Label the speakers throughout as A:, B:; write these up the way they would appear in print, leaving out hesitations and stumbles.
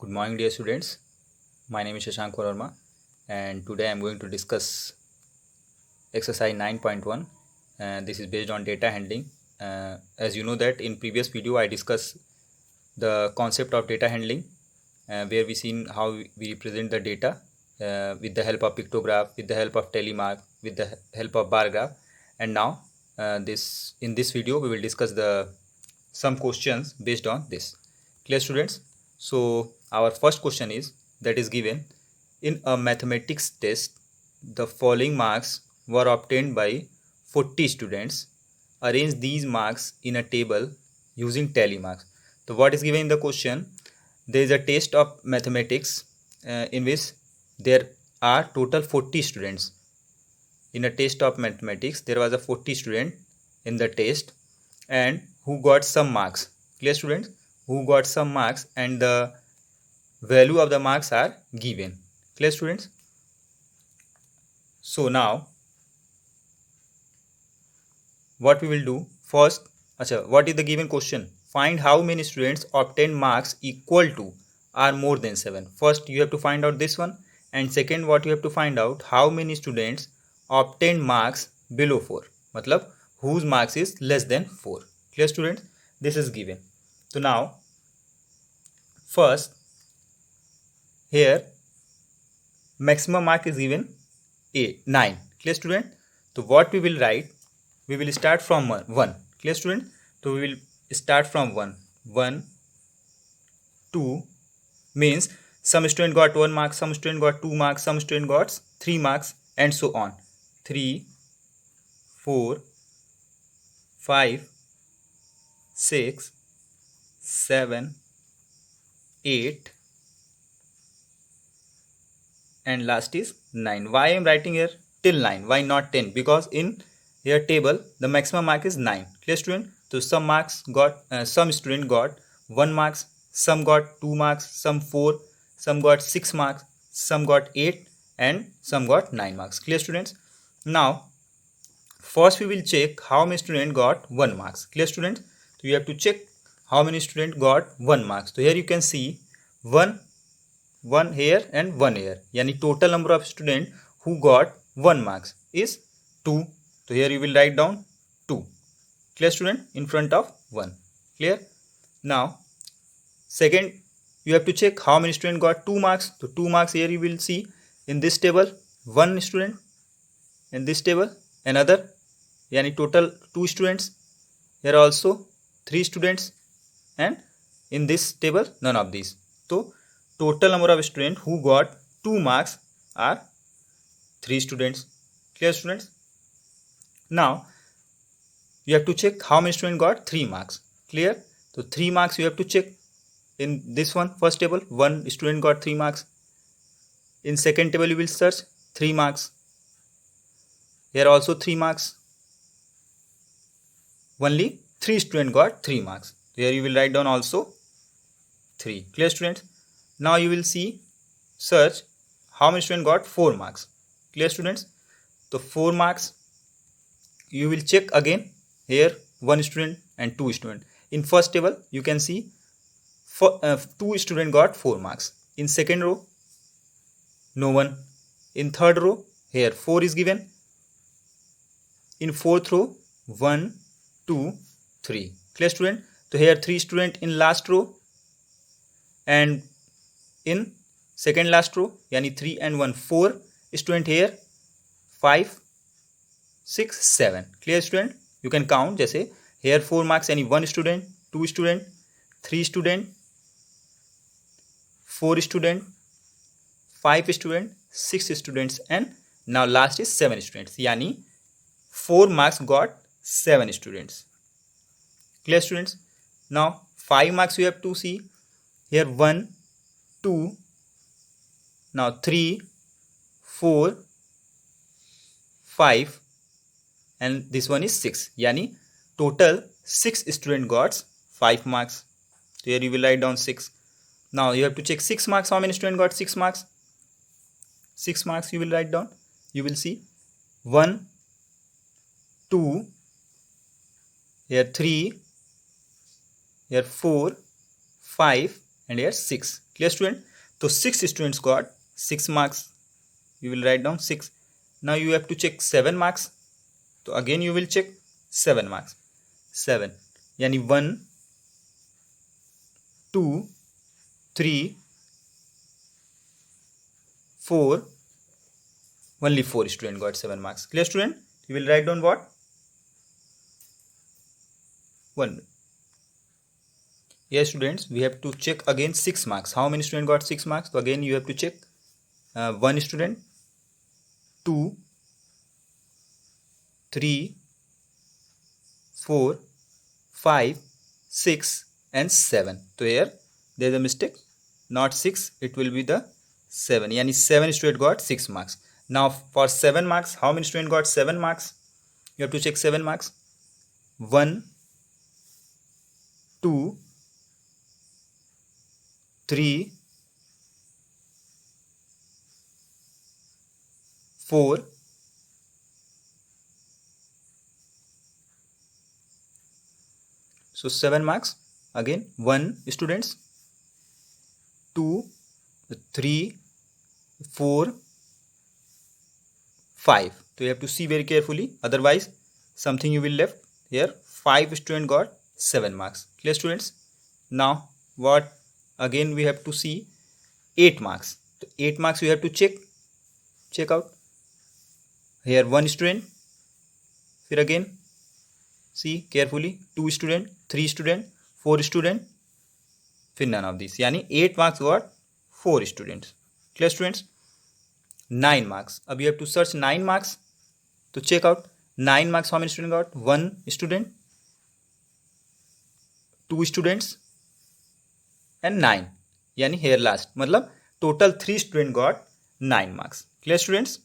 A: Good morning, dear students. My name is Shashank Verma, and today I am going to discuss exercise 9.1. This is based on data handling. As you know that in previous video I discussed the concept of data handling, where we seen how we represent the data with the help of pictograph, with the help of telemark, with the help of bar graph. And now this in this video we will discuss the some questions based on this. Clear, students? So our first question is that is given in a mathematics test. The following marks were obtained by 40 students. Arrange these marks in a table using tally marks. So what is given in the question? There is a test of mathematics in which there are total 40 students. In a test of mathematics, there was a 40 student in the test and who got some marks. Clear, students? Who got some marks and the value of the marks are given. Clear, students? So now what we will do first, what is the given question? Find how many students obtain marks equal to or more than 7. First you have to find out this one, and second what you have to find out how many students obtain marks below 4, matlab whose marks is less than 4. Clear, students? This is given. So now first here maximum mark is given 9. Clear, student? So what we will write, we will start from 1. Clear, student? So we will start from 1. 1, 2 means some student got 1 mark, some student got 2 marks, some student got 3 marks, and so on. 3, 4, 5, 6, 7, 8, and last is 9. Why I am writing here till 9? Why not 10? Because in here table the maximum mark is 9. Clear, student? So some marks got some student got 1 marks, some got 2 marks, some 4, some got 6 marks, some got 8, and some got 9 marks. Clear, students? Now first we will check how many student got 1 marks. Clear, students? So you have to check how many student got 1 marks. So here you can see 1 here and 1 here, yani total number of student who got 1 marks is 2. So here you will write down 2. Clear, student? In front of 1. Clear? Now second you have to check how many student got 2 marks. So 2 marks here you will see in this table 1 student, in this table another, yani total 2 students, here also 3 students, and in this table none of these. So total number of students who got 2 marks are 3 students. Clear, students? Now you have to check how many students got 3 marks. Clear? So 3 marks you have to check in this one. First table 1 student got 3 marks. In second table you will search 3 marks. Here also 3 marks. Only 3 students got 3 marks. Here you will write down also 3. Clear, students? Now you will see search how many students got 4 marks. Clear, students? So 4 marks you will check again. Here 1 student and 2 student. In first table you can see 2 student got 4 marks. In second row no one. In third row here 4 is given. In fourth row 1, 2, 3. Clear, student? So here 3 student in last row, and in second last row, yani 3 and 1 4 student here, 5, 6, 7. Clear, student? You can count जैसे here 4 marks any 1 student, 2 student, 3 student, 4 student, 5 student, 6 students, and now last is 7 students, yani 4 marks got 7 students. Clear, students? Now 5 marks you have to see here 1, 2, now 3, 4, 5, and this one is 6. Yani total 6 student got 5 marks. So here you will write down 6. Now you have to check 6 marks. How many student got 6 marks? 6 marks you will write down. You will see 1, 2, here 3, here 4, 5, and here 6. Clear student? So 6 students got 6 marks. You will write down 6. Now you have to check 7 marks. So again you will check 7 marks. 7 yani 1 2 3 4. Only 4 students got 7 marks. Clear student? You will write down what? 1. Yes students, we have to check again 6 marks. How many students got 6 marks? So again you have to check 1 student, 2, 3, 4, 5, 6 and 7. So here there is a mistake. Not 6, it will be the 7. Yani 7 students got 6 marks. Now for 7 marks, how many students got 7 marks? You have to check 7 marks. 1, 2, 3, 4, 7 marks. Again 1 students, 2, 3, 4, 5. So you have to see very carefully, otherwise something you will left. Here 5 students got 7 marks. Clear students? Now what? Again we have to see 8 marks. So 8 marks you have to check out. Here 1 student. Here again see carefully, 2 student, 3 student, 4 student. फिर none of these. यानी 8 marks got 4 students. Clear students? 9 marks. अब you have to search 9 marks. तो check out 9 marks. How many students got? 1 student, 2 students and 9. यानी here last. मतलब total 3 students got 9 marks. Clear students?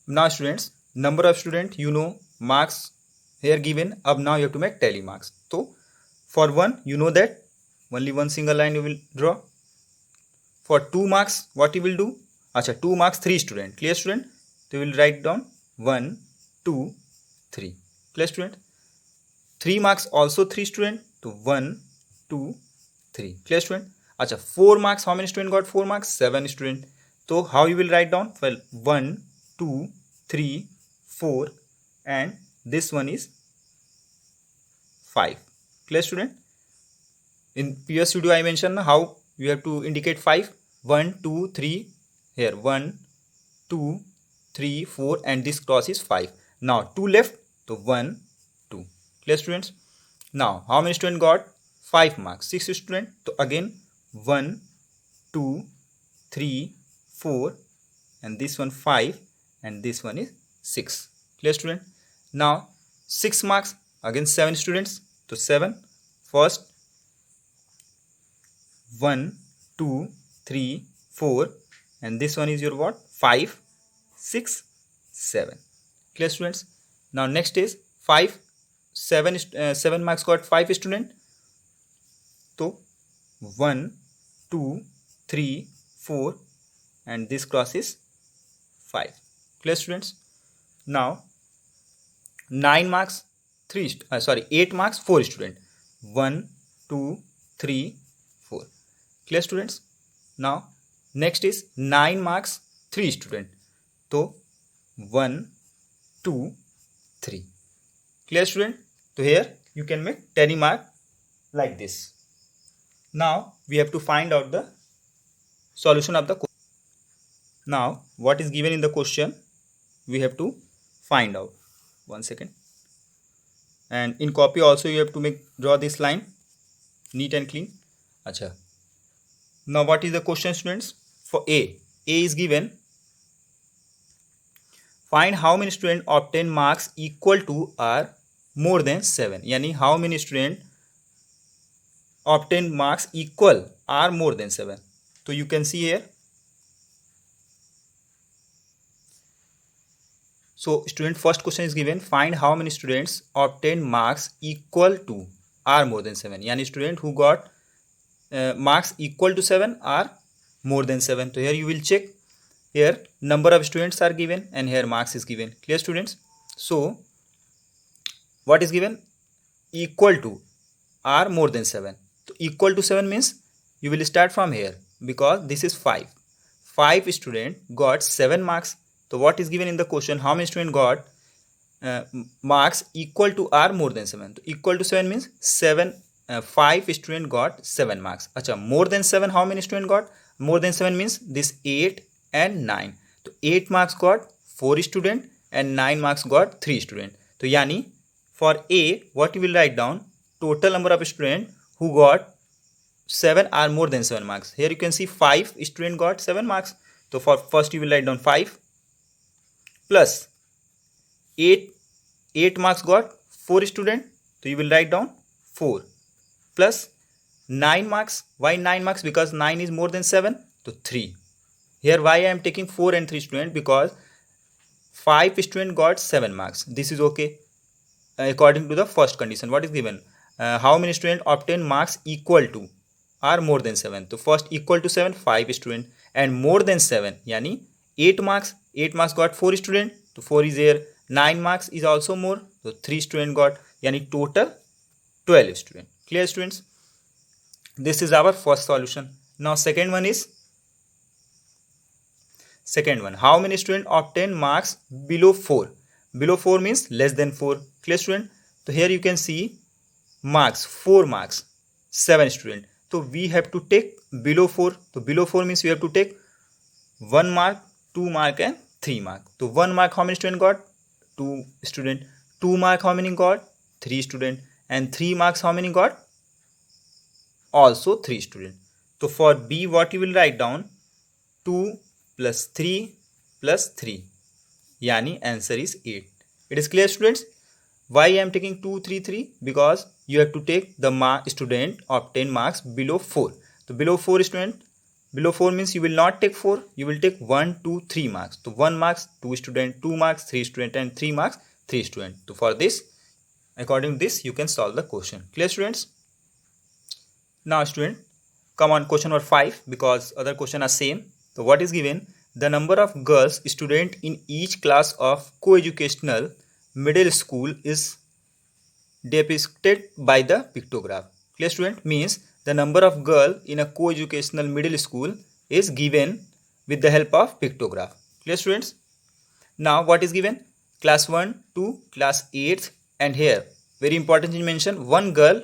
A: Now students, number of students, you know, marks here given. अब now you have to make tally marks. So for 1, you know that only one single line you will draw. For 2 marks, what you will do? Acha, 2 marks, 3 student. Clear student? So you will write down 1, 2, 3. Clear student? 3 marks also 3 student. So 1, 2, 3. Clear student? Acha, 4 marks. How many student got 4 marks? 7 student. So how you will write down? Well, 1, 2, 3, 4 and this one is 5. Clear student? In previous video I mentioned how you have to indicate 5. 1, 2, 3. Here 1, 2, 3, 4 and this cross is 5. Now 2 left. So 1, 2. Clear students? Now how many students got 5 marks? 6 students. So again 1, 2, 3, 4 and this one 5 and this one is 6. Clear student? Now 6 marks, again 7 students. So 7. First 1, 2, 3, 4 and this one is your what? 5, 6, 7. Clear students? Now next is 5, 7 marks got 5 students. So 1, 2, 3, 4 and this cross is 5. Clear students? Now 9 marks 8 marks 4 students. 1, 2, 3, 4. Clear students? Now next is 9 marks 3 students. So 1, 2, 3. Clear student? So here you can make tally mark like this. Now we have to find out the solution of the question. Now what is given in the question we have to find out. 1 second. And in copy also you have to draw this line neat and clean. Acha. Now what is the question students? For A is given. Find how many students obtain marks equal to or more than 7. Yani how many students obtain marks equal or more than 7. So you can see here. So student, first question is given. Find how many students obtain marks equal to or more than 7. Yani student who got marks equal to 7 or more than 7. So here you will check. Here number of students are given and here marks is given. Clear students? So what is given? Equal to or more than 7. So equal to 7 means you will start from here because this is 5. 5 student got 7 marks. So what is given in the question? How many student got marks equal to or more than 7? So equal to 7 means 7. 5 student got 7 marks. Acha, more than 7 how many student got? More than 7 means this 8 and 9. So 8 marks got 4 student and 9 marks got 3 student. So yani for A what you will write down? Total number of student who got 7 or more than 7 marks. Here you can see 5 student got 7 marks. So for first you will write down 5 plus 8 marks got 4 student. So you will write down 4 plus 9 marks. Why 9 marks? Because 9 is more than 7. So 3. Here why I am taking 4 and 3 student? Because 5 student got 7 marks. This is okay according to the first condition. What is given? How many student obtain marks equal to or more than 7? So first equal to 7 5 student and more than 7 yani 8 marks. 8 marks got 4 student. So 4 is here. 9 marks is also more. So 3 student got yani total 12 student. Clear students? This is our first solution. Now second one is how many students obtain marks below 4? Below 4 means less than 4. Clear student? So here you can see marks 4 marks 7 student. So we have to take below 4. So below 4 means we have to take 1 mark, 2 mark and 3 mark. So 1 mark how many student got? 2 student. 2 mark how many got? 3 student. And 3 marks how many got? Also 3 student. So for B what you will write down? 2 plus 3 plus 3. Yani answer is 8. It is clear students? Why I am taking 2, 3, 3? Because you have to take the student obtain marks below 4. So below 4 student, below 4 means you will not take 4. You will take 1, 2, 3 marks. So 1 marks 2 student, 2 marks 3 student and 3 marks 3 student. So for this, according to this, you can solve the question. Clear students? Now student, come on question number 5 because other question are same. So what is given? The number of girls student in each class of co-educational middle school is depicted by the pictograph. Clear student? Means the number of girls in a co-educational middle school is given with the help of pictograph. Clear students? Now what is given? Class 1 to class 8 and here very important thing mention, one girl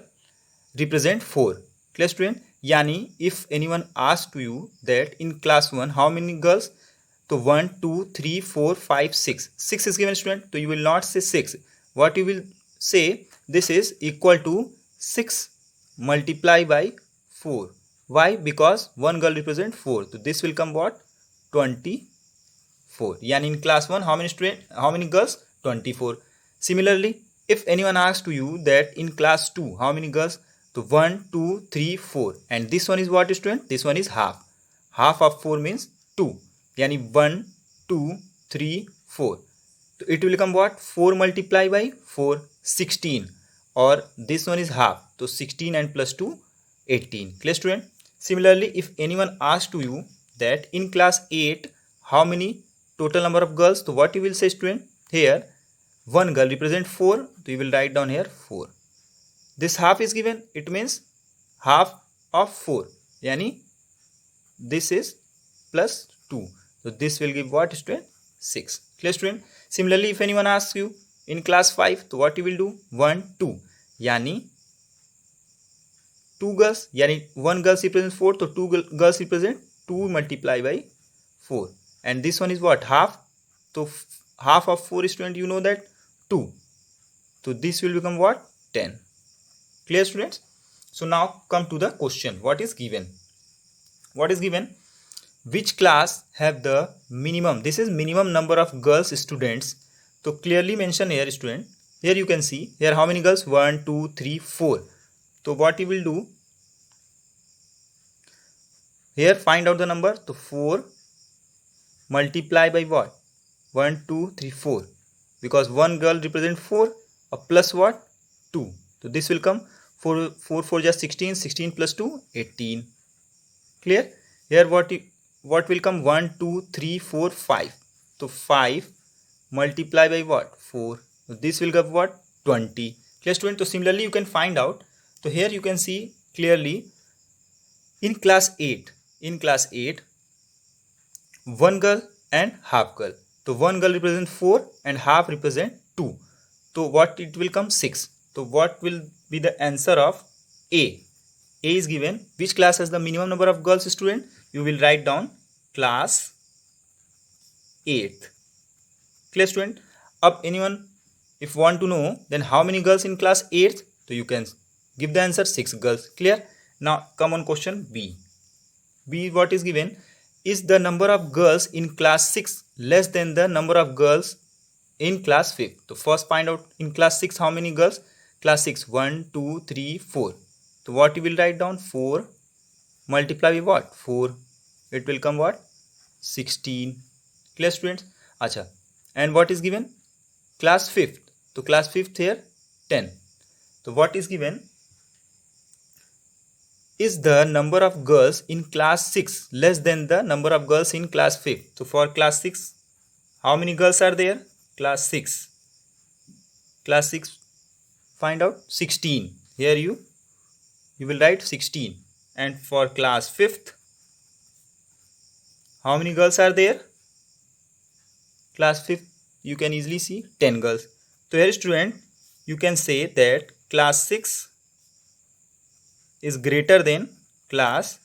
A: represent 4. Clear student? Yani if anyone asks to you that in class 1 how many girls? So 1, 2, 3, 4, 5, 6. 6 is given student. So you will not say 6. What you will say? This is equal to 6 multiply by 4. Why? Because one girl represent 4. So this will come what? 24. Yani in class 1 how many student? How many girls? 24. Similarly, if anyone asks to you that in class 2 how many girls? So 1, 2, 3, 4. And this one is what student? This one is half. Half of 4 means 2. Yani 1, 2, 3, 4. So it will become what? 4 multiply by 4, 16. Or this one is half. So 16 and plus 2, 18. Clear student? Similarly, if anyone asks to you that in class 8, how many total number of girls? So what you will say student? Here, one girl represent 4. So you will write down here 4. This half is given. It means half of 4. Yani this is plus 2. So this will give what student? 6. Clear student? Similarly, if anyone asks you in class 5, so what you will do? 1, 2. Yani 2 girls. Yani 1 girl represents 4. So 2 girls represent 2 multiply by 4. And this one is what? Half. So half of 4 student you know that? 2. So this will become what? 10. Clear students? So now come to the question. What is given? What is given? Which class have the minimum? This is minimum number of girls students. So clearly mention here student. Here you can see. Here how many girls? 1, 2, 3, 4. So what you will do? Here find out the number. So 4 multiply by what? 1, 2, 3, 4. Because one girl represent 4. Plus what? 2. So this will come 4 4 just 16. 16 plus 2 18. Clear? Here what will come? 1, 2, 3, 4, 5. So 5 multiply by what? 4. So this will give what? 20. Clear student? So similarly you can find out. So here you can see clearly in class 8 one girl and half girl. So one girl represent 4 and half represent 2. So what it will come 6. So what will be the answer of A? A is given. Which class has the minimum number of girls student? You will write down class 8th. Clear student? Up anyone if want to know then how many girls in class 8th? So you can give the answer 6 girls. Clear? Now come on question B. B what is given? Is the number of girls in class 6 less than the number of girls in class 5th? So first find out in class 6 how many girls? Class 6 1, 2, 3, 4. So what you will write down? 4 multiply with what? 4. It will come what? 16. Clear students? Acha. And what is given? Class 5th. So class 5th here 10. So what is given? Is the number of girls in class 6 less than the number of girls in class 5th? So for class 6, how many girls are there? Class 6. Class 6, find out 16. Here you will write 16. And for class 5th, how many girls are there? Class 5th, you can easily see 10 girls. So here student, you can say that class 6 is greater than class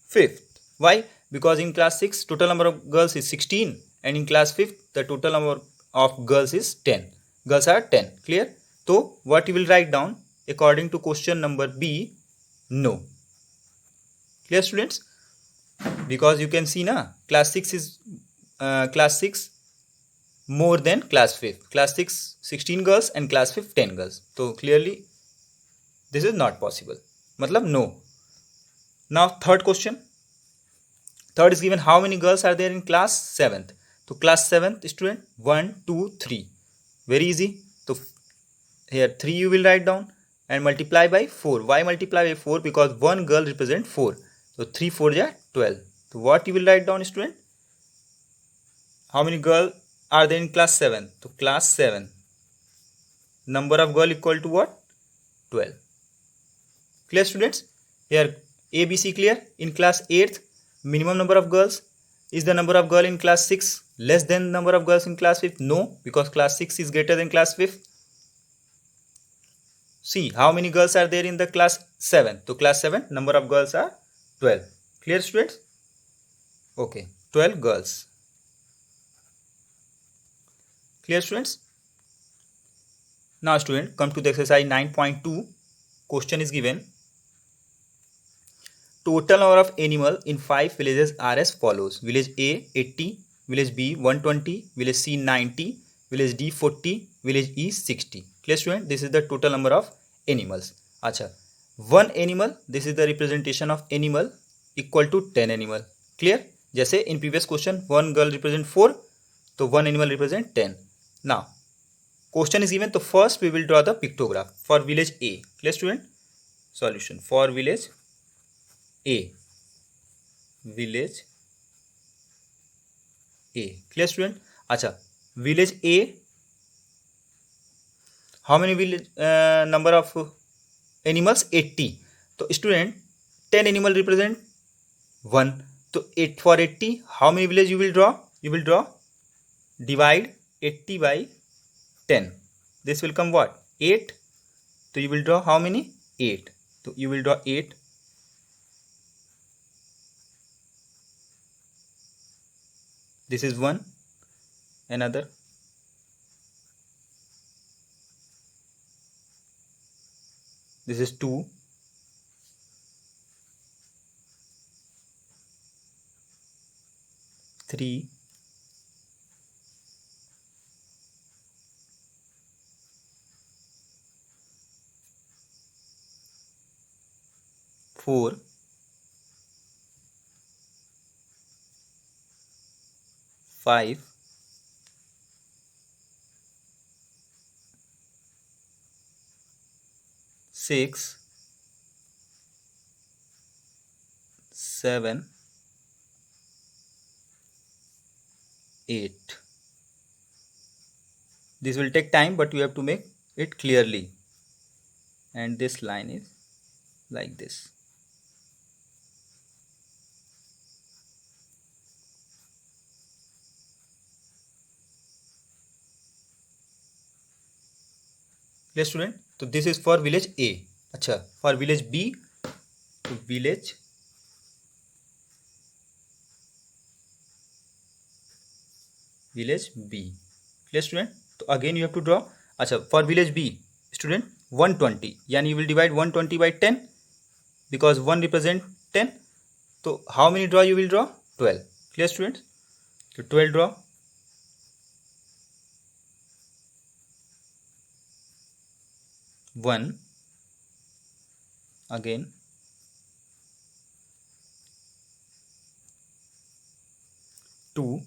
A: 5th. Why? Because in class 6 total number of girls is 16 and in class 5th the total number of girls is 10. Girls are 10. Clear? So what you will write down according to question number B? No. Clear students? Because you can see na class 6 is class 6 more than class 5th. Class 6 16 girls and class 5 10 girls. So clearly this is not possible. Matlab no. Now third question. Third is given how many girls are there in class 7th. So class 7th student 1, 2, 3. Very easy. So here 3 you will write down and multiply by 4. Why multiply by 4? Because one girl represents 4. So 3 4 ja 12. So what you will write down student? How many girls are there in class 7? So class 7. Number of girl equal to what? 12. Clear students? Here ABC clear. In class 8th minimum number of girls. Is the number of girl in class 6 less than number of girls in class 5th? No, because class 6 is greater than class 5th. See how many girls are there in the class 7. So class 7 number of girls are 12. Clear students? Okay, 12 girls. Clear students? Now student, come to the exercise 9.2. Question is given. Total number of animal in 5 villages are as follows. Village A 80, village B 120, village C 90, village D 40, village E 60. Clear student? This is the total number of animals. Acha. One animal, this is the representation of animal equal to 10 animal. Clear? जैसे in previous question one girl represent 4, तो one animal represent 10. Now question is given, so first we will draw the pictograph for village A. Clear student? Solution for village A. Village A. Clear student? Acha. Village A. How many village number of animals? 80. So student 10 animal represent 1. So 8 for 80. How many village you will draw? You will draw divide 80 by 10. This will come what? 8. So you will draw how many? 8. So you will draw 8. This is 1. Another. This is 2. Three. 4. 5. 6. 7. 8. This will take time, but you have to make it clearly. And this line is like this. Clear student? So this is for village A. अच्छा, for village B, तो village B. Clear student? तो again you have to draw. अच्छा, for village B student 120, यानी you will divide 120 by 10 because 1 represent 10. तो how many draw you will draw? 12. Clear students? So 12 draw. 1 again, 2,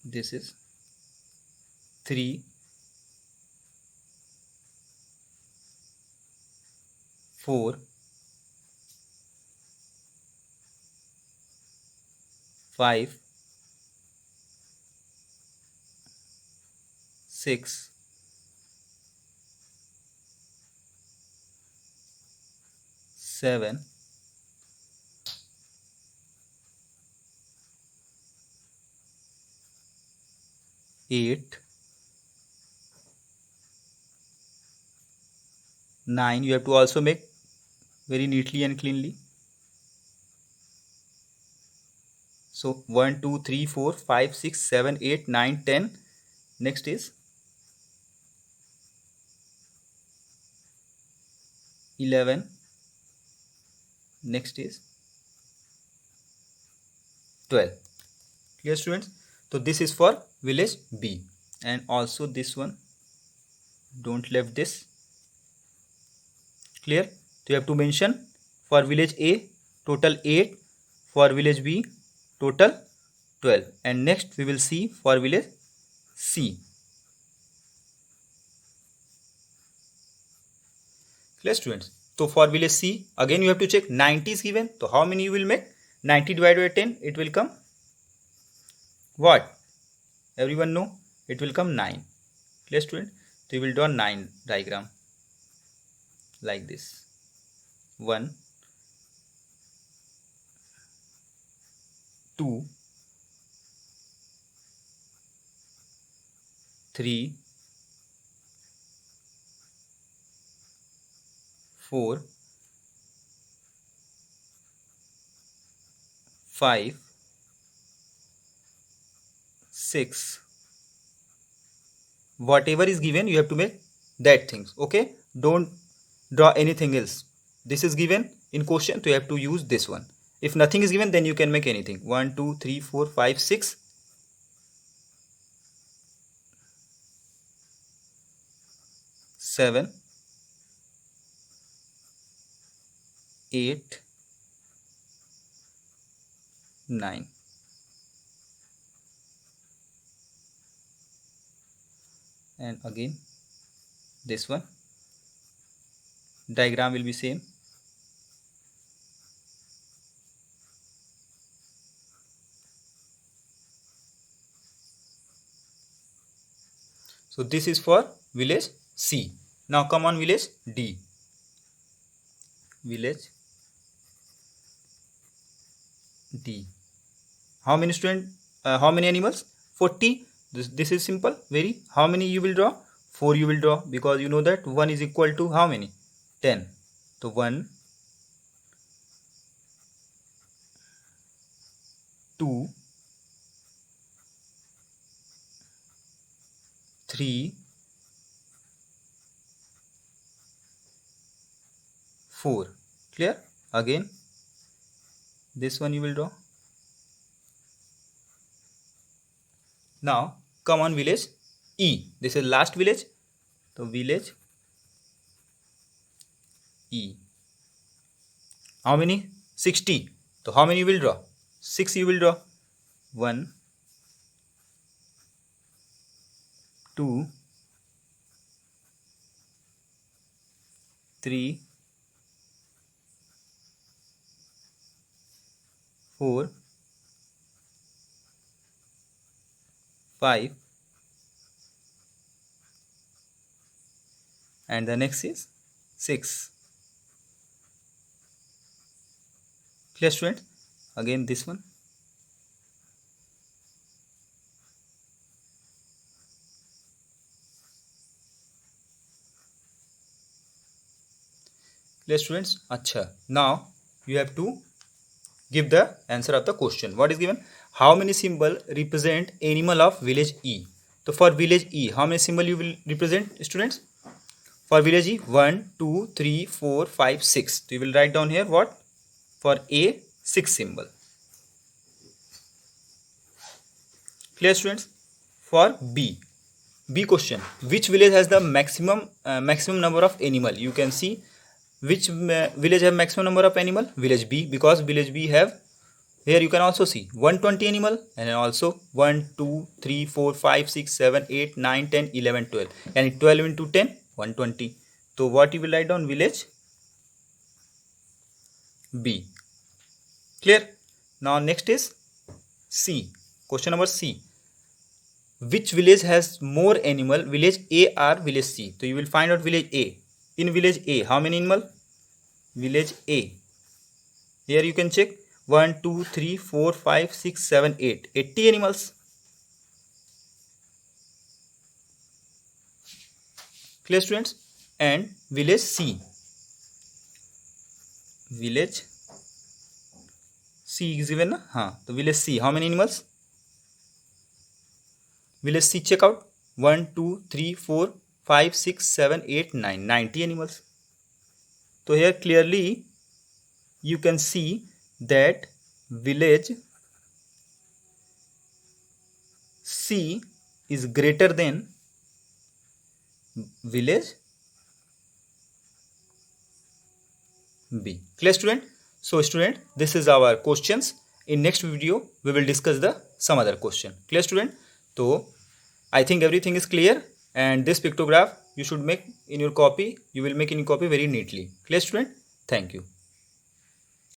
A: this is 3, 4, 5, 6, 7, 8, 9. You have to also make very neatly and cleanly. So 1, 2, 3, 4, 5, 6, 7, 8, 9, 10. Next is 11. Next is 12. Clear students? So this is for village B, and also this one, don't left this. Clear? So you have to mention for village A total 8, for village B total 12, and next we will see for village C. Clear students? So for village C, again you have to check 90 is given. So how many you will make? 90 divided by 10, it will come what? Everyone know? It will come 9. Clear student? So you will draw 9 diagram like this. 1, 2, 3, 4, 5, 6. Whatever is given, you have to make that things. Okay? Don't draw anything else. This is given in question, so you have to use this one. If nothing is given, then you can make anything. 1, 2, 3, 4, 5, 6, 7, 8, 9. And again this one, diagram will be same. So this is for village C. Now come on village D. Village D. How many student? How many animals? 40. This is simple. Very. How many you will draw? 4 you will draw, because you know that 1 is equal to how many? 10. So 1, 2, 3, 4. Clear? Again this one you will draw. Now come on village E. This is last village. So village E. How many? 60. So how many you will draw? 6 you will draw. 1, 2, 3, 4, 5, and the next is 6. Clear, student? Again this one. Clear, students? Acha. Now you have to give the answer of the question. What is given? How many symbol represent animal of village E? So for village E, how many symbol you will represent, students? For village E, 1, 2, 3, 4, 5, 6. So you will write down here what? For A, 6 symbol. Clear, students? For B question. Which village has the maximum number of animal? You can see which village have maximum number of animal? Village B, because village B have, here you can also see 120 animal, and also 1, 2, 3, 4, 5, 6, 7, 8, 9, 10, 11, 12. And 12 into 10, 120. So what you will write down? Village B. Clear? Now next is C. Question number C. Which village has more animal? Village A or village C? So you will find out village A. In village A, how many animal? Village A. Here you can check 1, 2, 3, 4, 5, 6, 7, 8. 80 animals. Clear, students? And village C. Village C is given na? So village C, how many animals? Village C, check out. 1, 2, 3, 4, 5, 6, 7, 8, 9. 90 animals. So here clearly you can see that village C is greater than village B. Clear, student? So student, this is our questions. In next video we will discuss the some other question. Clear, student? So I think everything is clear, and this pictograph you should make in your copy. You will make in your copy very neatly. Clear, student? Thank you.